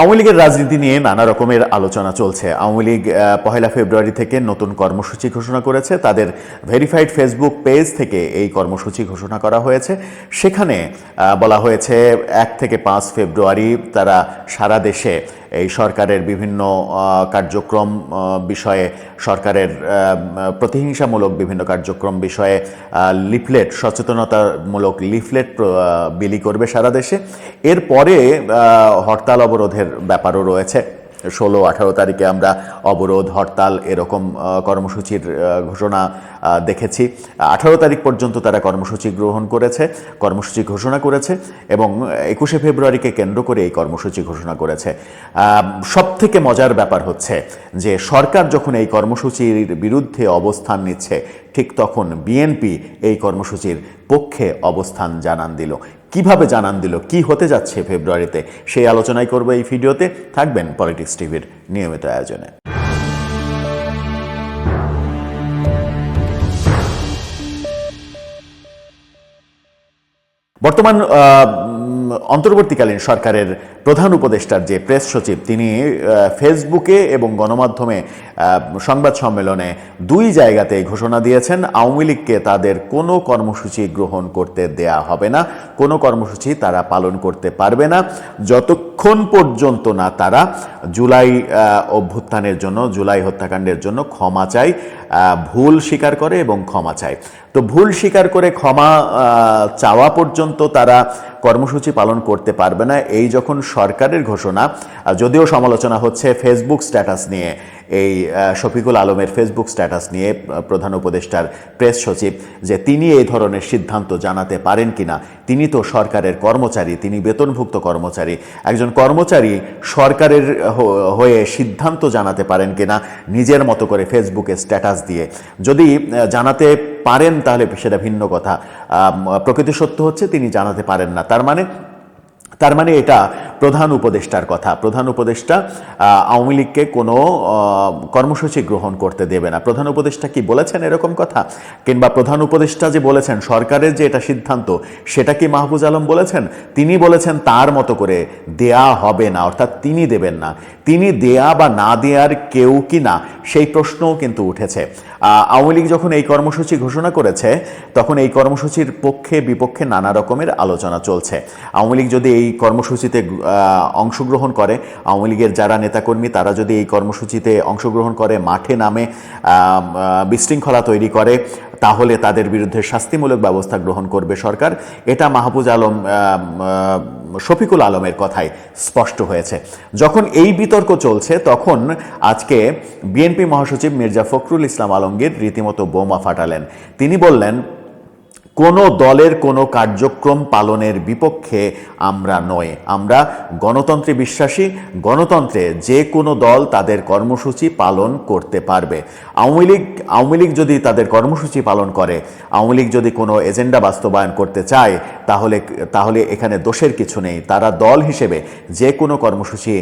আওয়ামী লীগের রাজনীতি নিয়ে নানা রকমের আলোচনা চলছে। আওয়ামী লীগ 1 ফেব্রুয়ারি থেকে নতুন কর্মসূচি ঘোষণা করেছে। তাদের ভেরিফাইড ফেসবুক পেজ থেকে এই কর্মসূচি ঘোষণা করা হয়েছে। সেখানে বলা হয়েছে 1 থেকে 5 ফেব্রুয়ারি তারা সারা দেশে এই সরকারের বিভিন্ন কার্যক্রম বিষয়ে, সরকারের প্রতিহিংসামূলক বিভিন্ন কার্যক্রম বিষয়ে লিফলেট, সচেতনতামূলক লিফলেট বিলি করবে সারা দেশে। এরপরে হরতাল অবরোধের ব্যাপারও রয়েছে। 16-18 তারিখে আমরা অবরোধ, হরতাল এরকম কর্মসূচির ঘোষণা দেখেছি। 18 তারিখ পর্যন্ত তারা কর্মসূচি ঘোষণা করেছে এবং 21 ফেব্রুয়ারিকে কেন্দ্র করে এই কর্মসূচি ঘোষণা করেছে। সবথেকে মজার ব্যাপার হচ্ছে যে সরকার যখন এই কর্মসূচির বিরুদ্ধে অবস্থান নিচ্ছে, ঠিক তখন বিএনপি এই কর্মসূচির পক্ষে অবস্থান জানান দিল। কিভাবে জানান দিল, কি হতে যাচ্ছে ফেব্রুয়ারিতে, সেই আলোচনাই করবো এই ভিডিওতে। থাকবেন পলিটিক্স টিভির নিয়মিত আয়োজনে। বর্তমান অন্তর্বর্তীকালীন সরকারের প্রধান উপদেষ্টার যে প্রেস সচিব, তিনি ফেসবুকে এবং গণমাধ্যমে সংবাদ সম্মেলনে 2 জায়গাতে ঘোষণা দিয়েছেন আওয়ামী লীগকে তাদের কোনো কর্মসূচি গ্রহণ করতে দেয়া হবে না, কোনো কর্মসূচি তারা পালন করতে পারবে না যতক্ষণ পর্যন্ত না তারা জুলাই অভ্যুত্থানের জন্য, জুলাই হত্যাকাণ্ডের জন্য ক্ষমা চায়, ভুল স্বীকার করে এবং ক্ষমা চায়। তো ভুল স্বীকার করে ক্ষমা চাওয়া পর্যন্ত তারা কর্মসূচি পালন করতে পারবে না। এই যখন সরকারের ঘোষণা, যদিও সমালোচনা হচ্ছে ফেসবুক স্ট্যাটাস নিয়ে, এই শফিকুল আলমের ফেসবুক স্ট্যাটাস নিয়ে প্রধান উপদেষ্টার প্রেস সচিব, যে তিনি এই ধরনের সিদ্ধান্ত জানাতে পারেন কিনা। তিনি তো সরকারের কর্মচারী, তিনি বেতনভুক্ত কর্মচারী। একজন কর্মচারী সরকারের হয়ে সিদ্ধান্ত জানাতে পারেন কিনা নিজের মতো করে ফেসবুকে স্ট্যাটাস দিয়ে? যদি জানাতে পারেন তাহলে সেটা ভিন্ন কথা। প্রকৃতি সত্য হচ্ছে তিনি জানাতে পারেন না। তার মানে এটা প্রধান উপদেষ্টার কথা। প্রধান উপদেষ্টা আওয়ামী লীগকে কোনো কর্মসূচি গ্রহণ করতে দেবে না। প্রধান উপদেষ্টা কি বলেছেন এরকম কথা? কিংবা প্রধান উপদেষ্টা যে বলেছেন সরকারের যে এটা সিদ্ধান্ত, সেটা কি মাহফুজ আলম বলেছেন? তিনি বলেছেন তার মতো করে দেয়া হবে না, অর্থাৎ তিনি দেবেন না। তিনি দেয়া বা না দেয়ার কেউ কি না, সেই প্রশ্নও কিন্তু উঠেছে। আওয়ামী লীগ যখন এই কর্মসূচি ঘোষণা করেছে, তখন এই কর্মসূচির পক্ষে বিপক্ষে নানা রকমের আলোচনা চলছে। আওয়ামী লীগ যদি এই কর্মসূচিতে অংশগ্রহণ করে, আওয়ামী লীগের যারা নেতাকর্মী তারা যদি এই কর্মসূচিতে অংশগ্রহণ করে, মাঠে নামে, বিশৃঙ্খলা তৈরি করে, তাহলে তাদের বিরুদ্ধে শাস্তিমূলক ব্যবস্থা গ্রহণ করবে সরকার। এটা মাহফুজ আলম, শফিকুল আলমের কথাই স্পষ্ট হয়েছে। যখন এই বিতর্ক চলছে, তখন আজকে বিএনপি মহাসচিব মির্জা ফখরুল ইসলাম আলমগীর রীতিমতো বোমা ফাটালেন। তিনি বললেন, কোনো দলের কোনো কার্যক্রম পালনের বিপক্ষে আমরা নয়, আমরা গণতন্ত্রে বিশ্বাসী। গণতন্ত্রে যে কোনো দল তাদের কর্মসূচি পালন করতে পারবে। আওয়ামী লীগ যদি তাদের কর্মসূচি পালন করে, আওয়ামী লীগ যদি কোনো এজেন্ডা বাস্তবায়ন করতে চায়, তাহলে এখানে দোষের কিছু নেই। তারা দল হিসেবে যে কোনো কর্মসূচি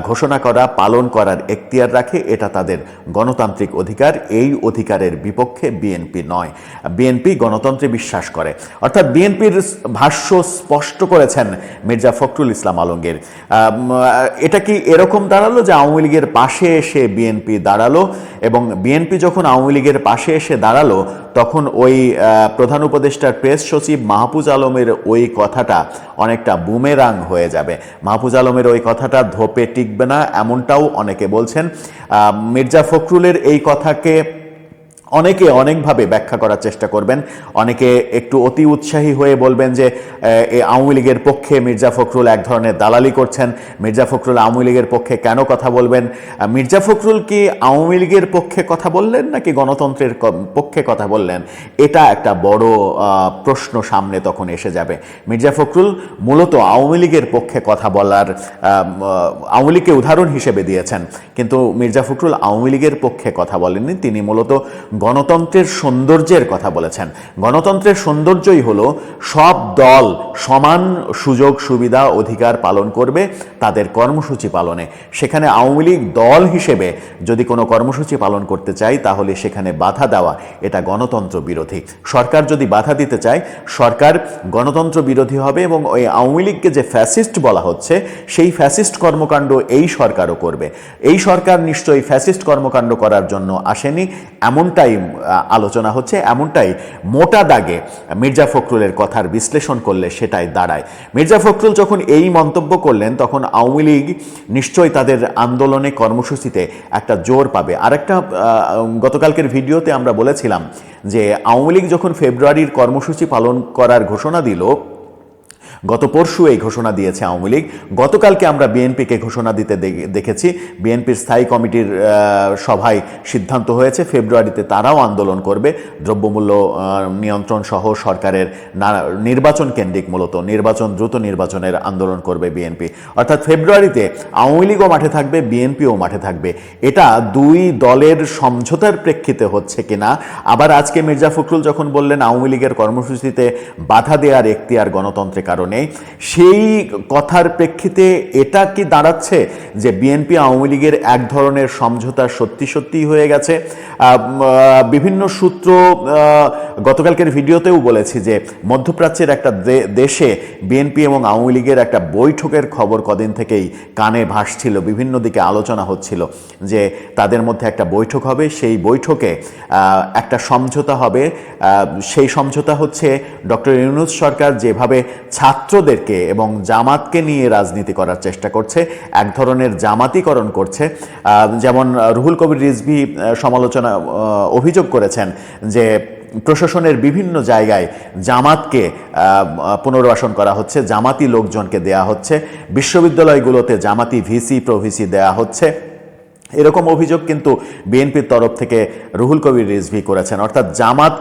ঘোষণা করা, পালন করার এখতিয়ার রাখে। এটা তাদের গণতান্ত্রিক অধিকার। এই অধিকারের বিপক্ষে বিএনপি নয়। বিএনপি গণতন্ত্রে বিশ্বাস করে। অর্থাৎ বিএনপির ভাষ্য স্পষ্ট করেছেন মির্জা ফখরুল ইসলাম আলমগীর। এটা কি এরকম দাঁড়ালো যে আওয়ামী লীগের পাশে এসে বিএনপি দাঁড়ালো, এবং বিএনপি যখন আওয়ামী লীগের পাশে এসে দাঁড়ালো, তখন ওই প্রধান উপদেষ্টার প্রেস সচিব মাহফুজ আলমের ওই কথাটা অনেকটা বুমেরাং হয়ে যাবে। মাহফুজ আলমের ওই কথাটা ধোপে টিকবে না, এমনটাও অনেকে বলছেন। মির্জা ফখরুলের এই কথাকে অনেকে অনেকভাবে ব্যাখ্যা করার চেষ্টা করবেন। অনেকে একটু অতি উৎসাহী হয়ে বলবেন যে আওয়ামী লীগের পক্ষে মির্জা ফখরুল এক ধরনের দালালি করছেন। মির্জা ফখরুল আওয়ামী লীগের পক্ষে কেন কথা বলবেন? মির্জা ফখরুল কি আওয়ামী লীগের পক্ষে কথা বললেন নাকি গণতন্ত্রের পক্ষে কথা বললেন? এটা একটা বড় প্রশ্ন সামনে তখন এসে যাবে। মির্জা ফখরুল মূলত আওয়ামী লীগের পক্ষে কথা বলার, আওয়ামী লীগকে উদাহরণ হিসেবে দিয়েছেন, কিন্তু মির্জা ফখরুল আওয়ামী লীগের পক্ষে কথা বলেননি। তিনি মূলত গণতন্ত্রের সৌন্দর্যের কথা বলেছেন। গণতন্ত্রের সৌন্দর্যই হলো সব দল সমান সুযোগ সুবিধা অধিকার পালন করবে তাদের কর্মসূচি পালনে। সেখানে আওয়ামী লীগ দল হিসেবে যদি কোনো কর্মসূচি পালন করতে চায় তাহলে সেখানে বাধা দেওয়া এটা গণতন্ত্র বিরোধী। সরকার যদি বাধা দিতে চায় সরকার গণতন্ত্র বিরোধী হবে এবং ওই আওয়ামী লীগকে যে ফ্যাসিস্ট বলা হচ্ছে সেই ফ্যাসিস্ট কর্মকাণ্ড এই সরকারও করবে। এই সরকার নিশ্চয়ই ফ্যাসিস্ট কর্মকাণ্ড করার জন্য আসেনি, এমনটাই আলোচনা হচ্ছে, এমনটাই মোটা দাগে মির্জা ফখরুলের কথার বিশ্লেষণ করলে সেটাই দাঁড়ায়। মির্জা ফখরুল যখন এই মন্তব্য করলেন তখন আওয়ামী লীগ নিশ্চয়ই তাদের আন্দোলনে কর্মসূচিতে একটা জোর পাবে। আরেকটা গতকালকের ভিডিওতে আমরা বলেছিলাম যে আওয়ামী লীগ যখন ফেব্রুয়ারির কর্মসূচি পালন করার ঘোষণা দিল, গত পরশু এই ঘোষণা দিয়েছে আওয়ামী লীগ, গতকালকে আমরা বিএনপিকে ঘোষণা দিতে দেখেছি। বিএনপির স্থায়ী কমিটির সভায় সিদ্ধান্ত হয়েছে ফেব্রুয়ারিতে তারাও আন্দোলন করবে, দ্রব্যমূল্য নিয়ন্ত্রণ সহ সরকারের নির্বাচন কেন্দ্রিক মূলত দ্রুত নির্বাচনের আন্দোলন করবে বিএনপি। অর্থাৎ ফেব্রুয়ারিতে আওয়ামী লীগও মাঠে থাকবে, বিএনপিও মাঠে থাকবে। এটা দুই দলের সমঝোতার প্রেক্ষিতে হচ্ছে কিনা। আবার আজকে মির্জা ফখরুল যখন বললেন আওয়ামী লীগের কর্মসূচিতে বাধা দেওয়ার এখতিয়ার গণতন্ত্রের কারণে, সেই কথার প্রেক্ষিতে এটা কি দাঁড়াচ্ছে যে বিএনপি আওয়ামী লীগের এক ধরনের সমঝোতা সত্যি সত্যি হয়ে গেছে? বিভিন্ন সূত্র, গতকালকের ভিডিওতেও বলেছি যে মধ্যপ্রাচ্যের একটা দেশে বিএনপি এবং আওয়ামী লীগের একটা বৈঠকের খবর কদিন থেকেই কানে ভাসছিল, বিভিন্ন দিকে আলোচনা হচ্ছিল যে তাদের মধ্যে একটা বৈঠক হবে, সেই বৈঠকে একটা সমঝোতা হবে। সেই সমঝোতা হচ্ছে ডক্টর ইউনূস সরকার যেভাবে ছাত্রদেরকে এবং জামাতকে নিয়ে রাজনীতি করার চেষ্টা করছে, এক ধরনের জামাতিকরণ করছে। যেমন রুহুল কবির রিজভী অভিযোগ করেছেন যে প্রশাসনের বিভিন্ন জায়গায় জামাতকে পুনর্বাসন করা হচ্ছে, জামাতি লোকজনকে দেয়া হচ্ছে, বিশ্ববিদ্যালয়গুলোতে জামাতি ভিসি প্রভিসি দেয়া হচ্ছে। এরকম অভিযোগ কিন্তু বিএনপির তরফ থেকে রুহুল কবির রিজভী করেছেন। অর্থাৎ জামাত,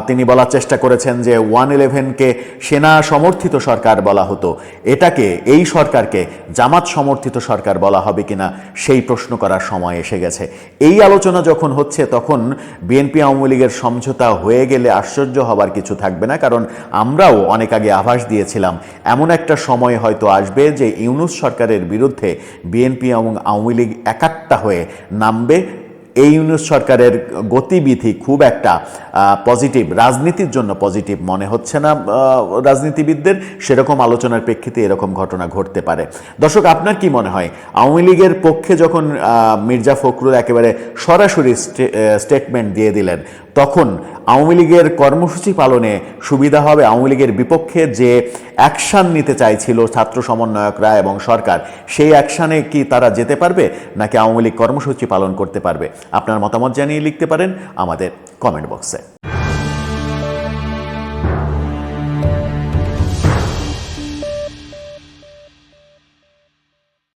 তিনি বলার চেষ্টা করেছেন যে 111কে সেনা সমর্থিত সরকার বলা হতো, এটাকে এই সরকারকে জামাত সমর্থিত সরকার বলা হবে কিনা সেই প্রশ্ন করার সময় এসে গেছে। এই আলোচনা যখন হচ্ছে তখন বিএনপি আওয়ামী লীগের সমঝোতা হয়ে গেলে আশ্চর্য হবার কিছু থাকবে না, কারণ আমরাও অনেক আগে আভাস দিয়েছিলাম এমন একটা সময় হয়তো আসবে যে ইউনূস সরকারের বিরুদ্ধে বিএনপি এবং আওয়ামী লীগ একাট্টা হয়ে নামবে। এই ইউনূস সরকারের গতিবিধি খুব একটা পজিটিভ, রাজনীতির জন্য পজিটিভ মনে হচ্ছে না রাজনীতিবিদদের। সেরকম আলোচনার প্রেক্ষিতে এরকম ঘটনা ঘটতে পারে। দর্শক, আপনার কি মনে হয় আওয়ামী লীগের পক্ষে যখন মির্জা ফখরুল একেবারে সরাসরি স্টেটমেন্ট দিয়ে দিলেন তখন আওয়ামী লীগের কর্মসূচি পালনে সুবিধা হবে? আওয়ামী লীগের বিপক্ষে যে অ্যাকশান নিতে চাইছিল ছাত্র সমন্বয়করা এবং সরকার, সেই অ্যাকশানে কি তারা যেতে পারবে নাকি আওয়ামী লীগ কর্মসূচি পালন করতে পারবে? আপনার মতামত জানিয়ে লিখতে পারেন আমাদের কমেন্ট বক্সে।